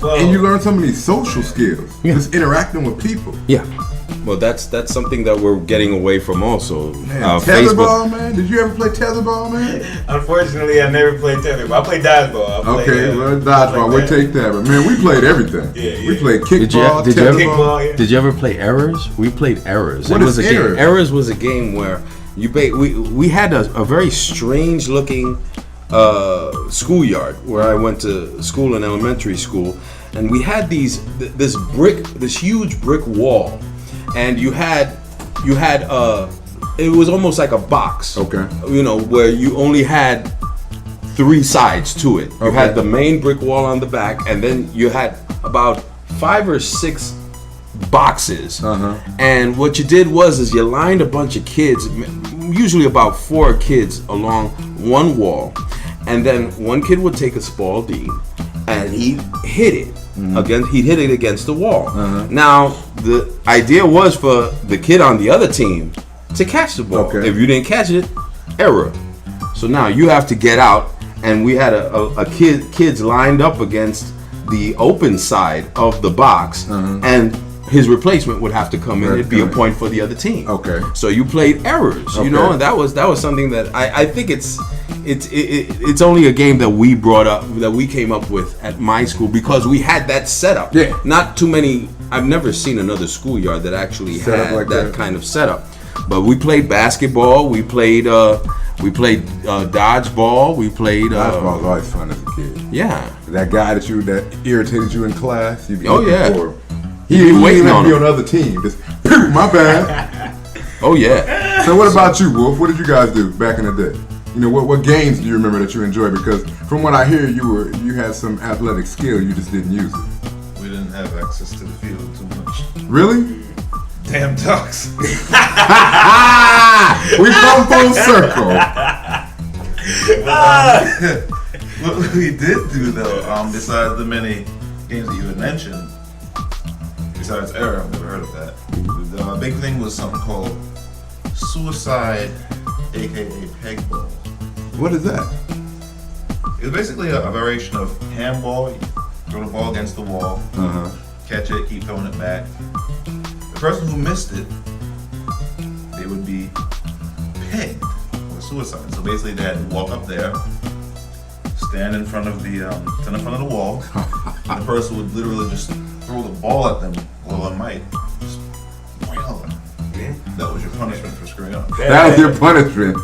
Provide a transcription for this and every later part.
and you learn some of these social skills, just interacting with people. Yeah. Well, that's something that we're getting away from also. Man, tetherball, man. Did you ever play tetherball, man? Unfortunately, I never played tetherball. I played dodgeball. Dodgeball. We'll take that. But man, we played everything. Yeah. We played kickball, tetherball. Did you ever play Errors? We played Errors. What is Errors? Errors was a game where we had a very strange looking schoolyard where I went to school in elementary school, and we had this huge brick wall. And you had it was almost like a box. Okay. Where you only had 3 sides to it. You had the main brick wall on the back, and then you had about 5 or 6 boxes. And what you did is you lined a bunch of kids, usually about 4 kids, along one wall, and then one kid would take a Spalding and he'd hit it. He'd hit it against the wall. Now the idea was for the kid on the other team to catch the ball. If you didn't catch it, error. So now you have to get out, and we had a kids lined up against the open side of the box, and his replacement would have to come in. It'd be a point for the other team. So you played Errors, and that was something that I think it's only a game that we brought up, that we came up with at my school, because we had that setup. Not too many. I've never seen another schoolyard that actually had like that kind of setup. But we played basketball. We played dodgeball. We played. Dodgeball was always fun as a kid. Yeah. That guy that irritated you in class. You'd be for. He'd be waiting on the other team. Just, my bad. Oh yeah. So what about you, Wolf? What did you guys do back in the day? What games do you remember that you enjoyed? Because from what I hear, you had some athletic skill, you just didn't use it. We didn't have access to the field too much. Really? Damn ducks. We come full circle. What we did do though, besides the many games that you had mentioned, besides Error, I've never heard of that. The big thing was something called suicide, aka peg ball. What is that? It was basically a variation of handball. You throw the ball against the wall, catch it, keep throwing it back. The person who missed it, they would be pegged or suicide. So basically, they had to walk up there, stand in front of the wall, and the person would literally just throw the ball at them with all their might. Just wail them. That was your punishment for screwing up. That was your punishment.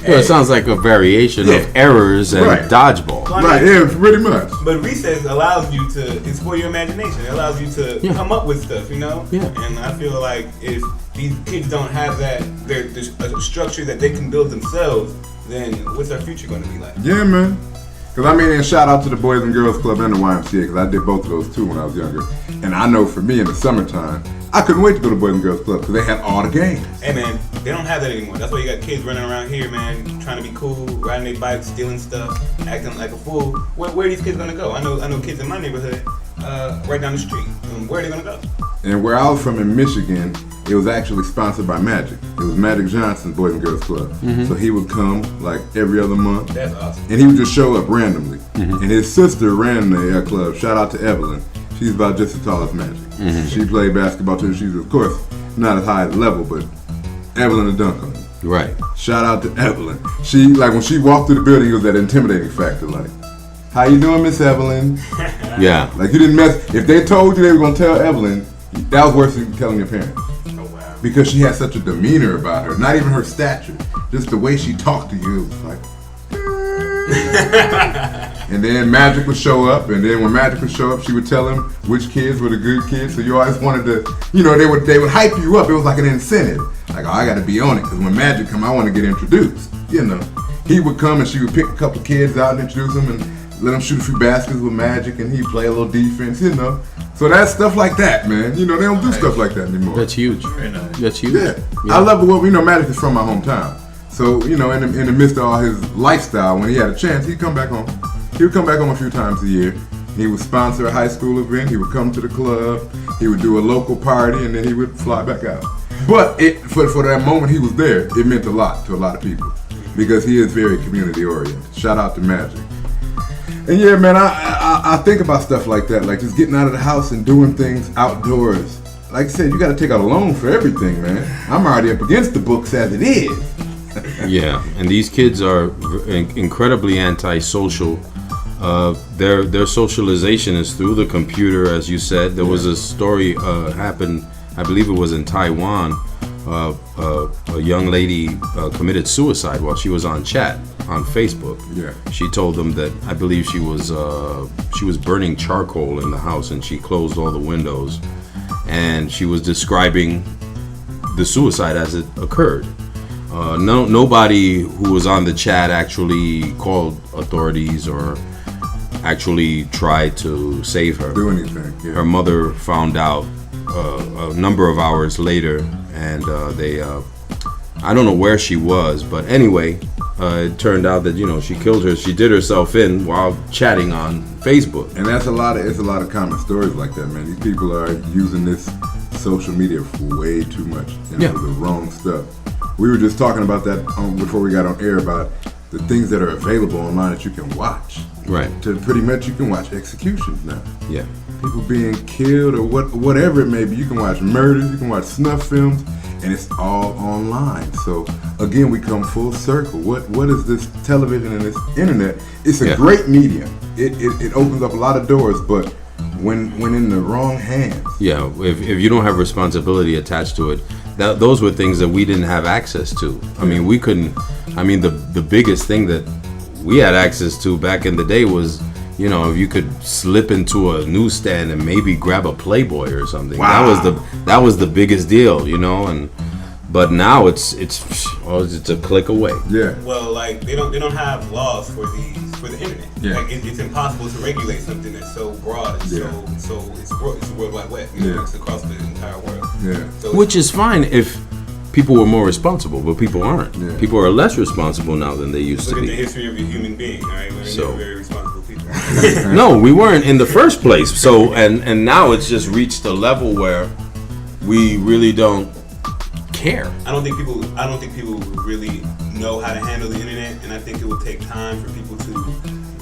Yeah, it sounds like a variation of Errors and dodgeball. Pretty much. But recess allows you to explore your imagination. It allows you to come up with stuff, Yeah. And I feel like if these kids don't have that, there's a structure that they can build themselves, then what's our future going to be like? Yeah, man. Because and shout out to the Boys and Girls Club and the YMCA, because I did both of those too when I was younger. And I know for me in the summertime, I couldn't wait to go to Boys and Girls Club because they had all the games. Hey man, they don't have that anymore. That's why you got kids running around here, man, trying to be cool, riding their bikes, stealing stuff, acting like a fool. Where are these kids gonna go? I know kids in my neighborhood, right down the street. Where are they gonna go? And where I was from in Michigan, it was actually sponsored by Magic. It was Magic Johnson's Boys and Girls Club. So he would come like every other month. That's awesome. And he would just show up randomly. And his sister ran the club. Shout out to Evelyn. She's about just as tall as Magic. She played basketball too. She's, of course, not as high as level, but Evelyn will dunk on him. Right. Shout out to Evelyn. She, when she walked through the building, it was that intimidating factor. Like, how you doing, Miss Evelyn? Yeah. Like, you didn't mess. If they told you they were going to tell Evelyn, that was worse than telling your parents. Oh, wow. Because she had such a demeanor about her. Not even her stature. Just the way she talked to you. It was like... And then Magic would show up, and then when Magic would show up, she would tell him which kids were the good kids. So you always wanted to, they would hype you up. It was like an incentive. Like, I got to be on it, because when Magic come, I want to get introduced. He would come and she would pick a couple kids out and introduce them and let them shoot a few baskets with Magic, and he'd play a little defense. So that's stuff like that, man. They don't do stuff like that anymore. That's huge. Very nice. That's huge. Yeah. I love it. Well, Magic is from my hometown. So, in the midst of all his lifestyle, when he had a chance, he'd come back home. He would come back home a few times a year. He would sponsor a high school event. He would come to the club. He would do a local party, and then he would fly back out. But for that moment he was there, it meant a lot to a lot of people because he is very community oriented. Shout out to Magic. And yeah, man, I think about stuff like that, like just getting out of the house and doing things outdoors. Like I said, you got to take out a loan for everything, man. I'm already up against the books as it is. Yeah, and these kids are incredibly antisocial. Their socialization is through the computer, as you said. There was a story happened, I believe it was in Taiwan. A young lady committed suicide while she was on chat on Facebook. Yeah. She told them that I believe she was burning charcoal in the house, and she closed all the windows, and she was describing the suicide as it occurred. Nobody who was on the chat actually called authorities or actually tried to save her. Do anything. Yeah. Her mother found out a number of hours later, and I don't know where she was, but anyway, it turned out that she killed her. She did herself in while chatting on Facebook. And that's it's a lot of common stories like that, man. These people are using this social media for way too much, for the wrong stuff. We were just talking about that before we got on air about the things that are available online that you can watch. Right. To pretty much you can watch executions now. Yeah. People being killed or whatever it may be. You can watch murders, you can watch snuff films, and it's all online. So again, we come full circle. What is this television and this internet? It's a great medium. It opens up a lot of doors, but when in the wrong hands. Yeah, if you don't have responsibility attached to it, those were things that we didn't have access to. I mean, we couldn't. I mean, the biggest thing that we had access to back in the day was, if you could slip into a newsstand and maybe grab a Playboy or something. Wow. That was the biggest deal, but now it's a click away. Yeah. Well, like they don't have laws for the internet. Yeah. Like it's impossible to regulate something that's so broad and so it's the World Wide Web. It's across the entire world. Yeah. So Which is fine if people were more responsible, but people aren't. Yeah. People are less responsible now than they used look to at the be. history of a human being. All right, we're So- very responsible people. No, we weren't in the first place. So and now it's just reached a level where we really don't care. I don't think people really know how to handle the internet, and I think it will take time for people to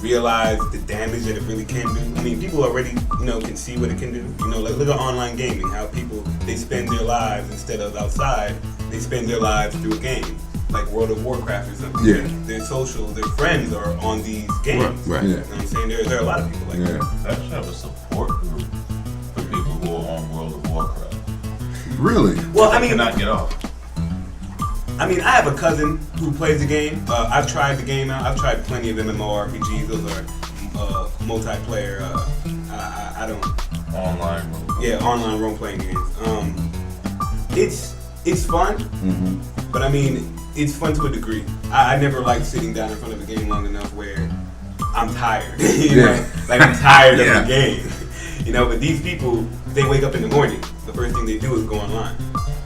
realize the damage that it really can do. I mean, people already, can see what it can do. Like look at online gaming, how people, they spend their lives instead of outside, they spend their lives through a game, like World of Warcraft or something. Yeah. Their friends are on these games. Right. Yeah. You know what I'm saying? There are a lot of people like that. Yeah. I should have a support group for people who are on World of Warcraft. Really? Well, I They mean, cannot get off. I have a cousin who plays the game. I've tried the game out. I've tried plenty of MMORPGs. Those are multiplayer. I don't. Online. Yeah, online role-playing games. It's fun, but I mean, it's fun to a degree. I never liked sitting down in front of a game long enough where I'm tired. Like I'm tired of the game. But these people, they wake up in the morning. The first thing they do is go online.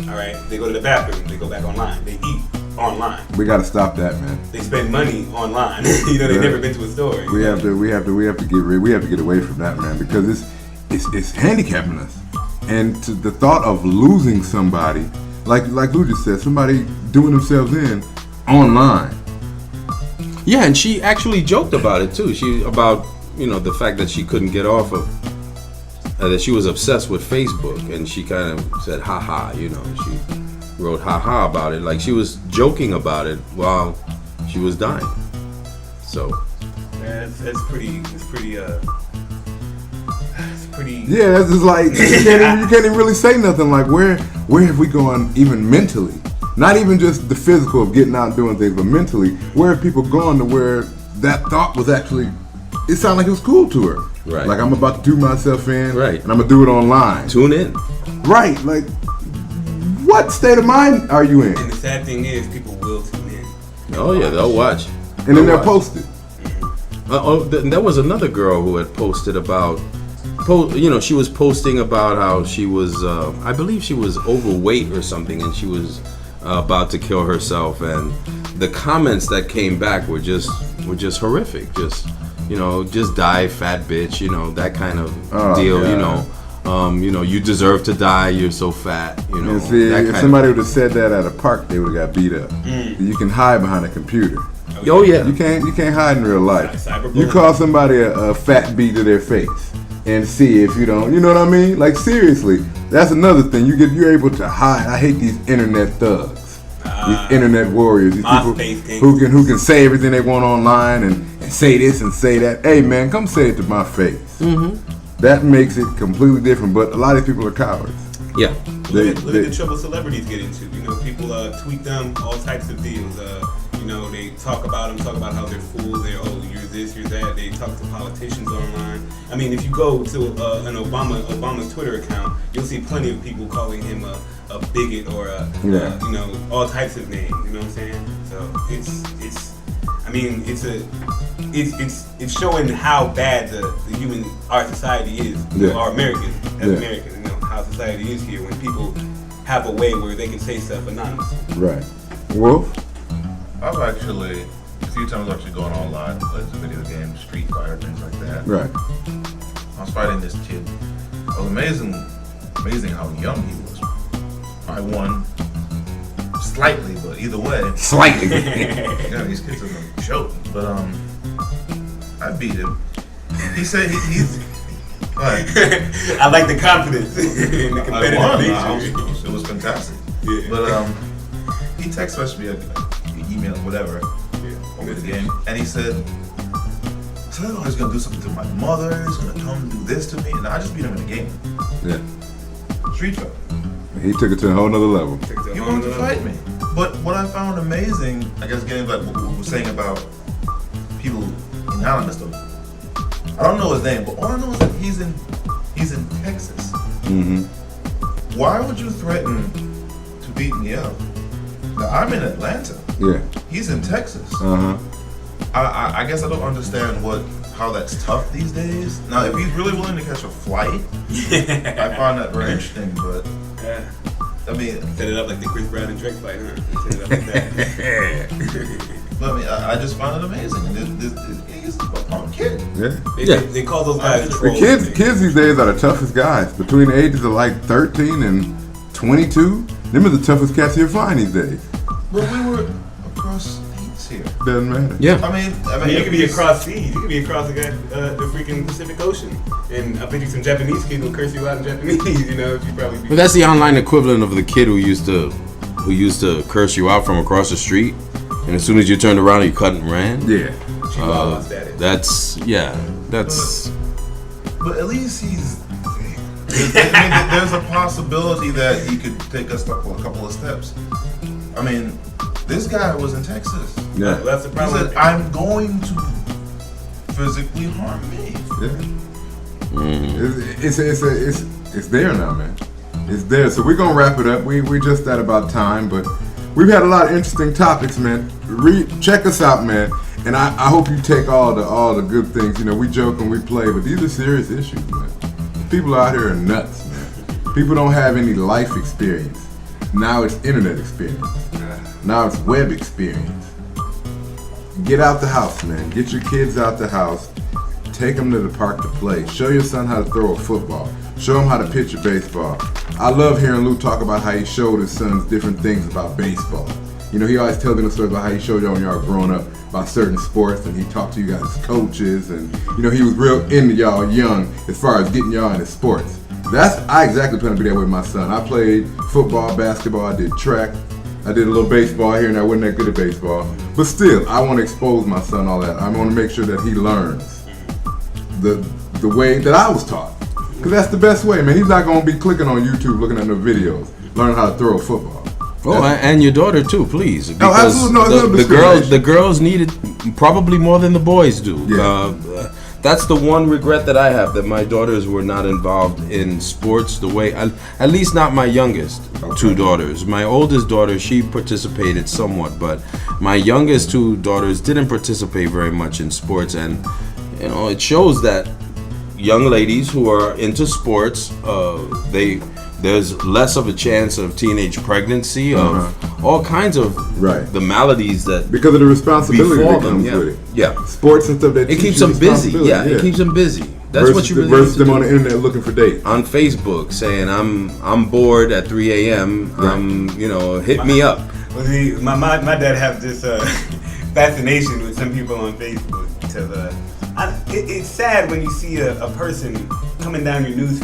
All right, they go to the bathroom. They go back online. They eat online. We got to stop that, man. They spend money online. They've never been to a store. We have to get away from that, man, because it's handicapping us. And to the thought of losing somebody, like Lou just said, somebody doing themselves in online. Yeah, and she actually joked about it too. About the fact that she couldn't get off of that she was obsessed with Facebook, and she kind of said haha, she wrote haha about it, like she was joking about it while she was dying. So Yeah, it's pretty. Yeah, that's just like you can't even really say nothing. Like where have we gone even mentally? Not even just the physical of getting out and doing things, but mentally, where have people gone to where that thought was actually? It sounded like it was cool to her. Right. Like I'm about to do myself in. Right. And I'm gonna do it online. tune in. Right. Like what state of mind are you in? And the sad thing is, people will tune in. Oh yeah, they'll watch. And then they'll watch. post it. There was another girl who had posted about, she was posting about how she was, I believe she was overweight or something, and she was about to kill herself, and the comments that came back were just horrific. Just die, fat bitch, that kind of deal. God. You deserve to die. You're so fat. And see, that if kind somebody would have said that at a park, they would have got beat up. You can hide behind a computer. Oh yeah. You can't hide in real life. Cyberbullying. You call somebody a fat B to their face and see if you don't. You know what I mean? Like seriously, that's another thing. You're able to hide. I hate these internet thugs, these internet warriors, these people who can say everything they want online and say this and say that. Hey man, come say it to my face. That makes it completely different. But a lot of these people are cowards. Yeah. Look at the trouble celebrities get into. You know, people tweet them all types of deals. You know, they talk about how they're fools. You're this, you're that. They talk to politicians online. I mean, if you go to an Obama's Twitter account, you'll see plenty of people calling him a bigot or you know, all types of names. You know what I'm saying? So it's showing how bad our society is, our Americans as Americans. You know how society is here when people have a way where they can say stuff anonymously. Right. Wolf? I've actually a few times gone online, played some video games, Street Fighter, things like that. Right. I was fighting this kid. It was amazing how young he was. I won slightly, but either way. Slightly. Yeah, these kids are a joke. But I beat him. He said he's. I like the confidence in the competitive nature. It was fantastic. Yeah. But he text messaged me, email, whatever, over the game, and he said, "So he's gonna do something to my mother. He's gonna come do this to me," and I just beat him in the game. Yeah. Street fight. He took it to a whole nother level. He wanted to fight me. But what I found amazing, I guess, getting back what we were saying about people anonymous though. I don't know his name, but all I know is that he's in Texas. Mm-hmm. Why would you threaten to beat me up? Now, I'm in Atlanta. Yeah. He's in Texas. Uh-huh. I guess I don't understand how that's tough these days. Now, if he's really willing to catch a flight, I find that very interesting. But I mean, set it up like the Chris Brown and Drake fight, huh? Set it up like that. But I mean, I just find it amazing. He's a punk kid. Yeah. They call those guys The trolls. kids these days are the toughest guys. Between the ages of like 13 and 22, them are the toughest cats you'll find these days. But we were across states here. Doesn't matter. Yeah. I mean, You could be across seas. You could be across the freaking Pacific Ocean, and I bet you some Japanese kid will curse you out in Japanese. You know, if you probably. But that's the online equivalent of the kid who used to curse you out from across the street, and as soon as you turned around, you cut and ran. Yeah. Chihuahua status. That's. But at least there's a possibility that he could take us a couple of steps. I mean, this guy was in Texas. Yeah. That's the He problem. said, "I'm going to physically harm me." Yeah. It's there now, man. It's there. So we're gonna wrap it up. We just at about time, but we've had a lot of interesting topics, man. Check us out, man. And I hope you take all the good things. You know, we joke and we play, but these are serious issues, man. People out here are nuts, man. People don't have any life experience. Now it's internet experience. Now it's web experience. Get out the house, man. Get your kids out the house. Take them to the park to play. Show your son how to throw a football. Show him how to pitch a baseball. I love hearing Lou talk about how he showed his sons different things about baseball. You know, he always tells me the story about how he showed y'all when y'all were growing up about certain sports, and he talked to you guys as coaches, and you know, he was real into y'all young as far as getting y'all into sports. I exactly plan to be that way with my son. I played football, basketball, I did track, I did a little baseball here and I wasn't that good at baseball. But still, I want to expose my son all that. I want to make sure that he learns the way that I was taught. Because that's the best way, man. He's not going to be clicking on YouTube looking at no videos, learning how to throw a football. Oh, and your daughter too, please. Because absolutely. the girls need it probably more than the boys do. Yeah. That's the one regret that I have, that my daughters were not involved in sports the way, at least not my youngest two daughters. My oldest daughter, she participated somewhat, but my youngest two daughters didn't participate very much in sports, and you know, it shows that young ladies who are into sports, there's less of a chance of teenage pregnancy, of all kinds of the maladies that because of the responsibility that comes them, with it. Yeah, sports and stuff that it keeps them busy. Yeah, it keeps them busy. That's what you really versus need to them on do. the internet looking for dates On Facebook, saying I'm bored at 3 a.m. Right. Hit me up. Well, see, my dad have this fascination with some people on Facebook. It's sad when you see a person coming down your news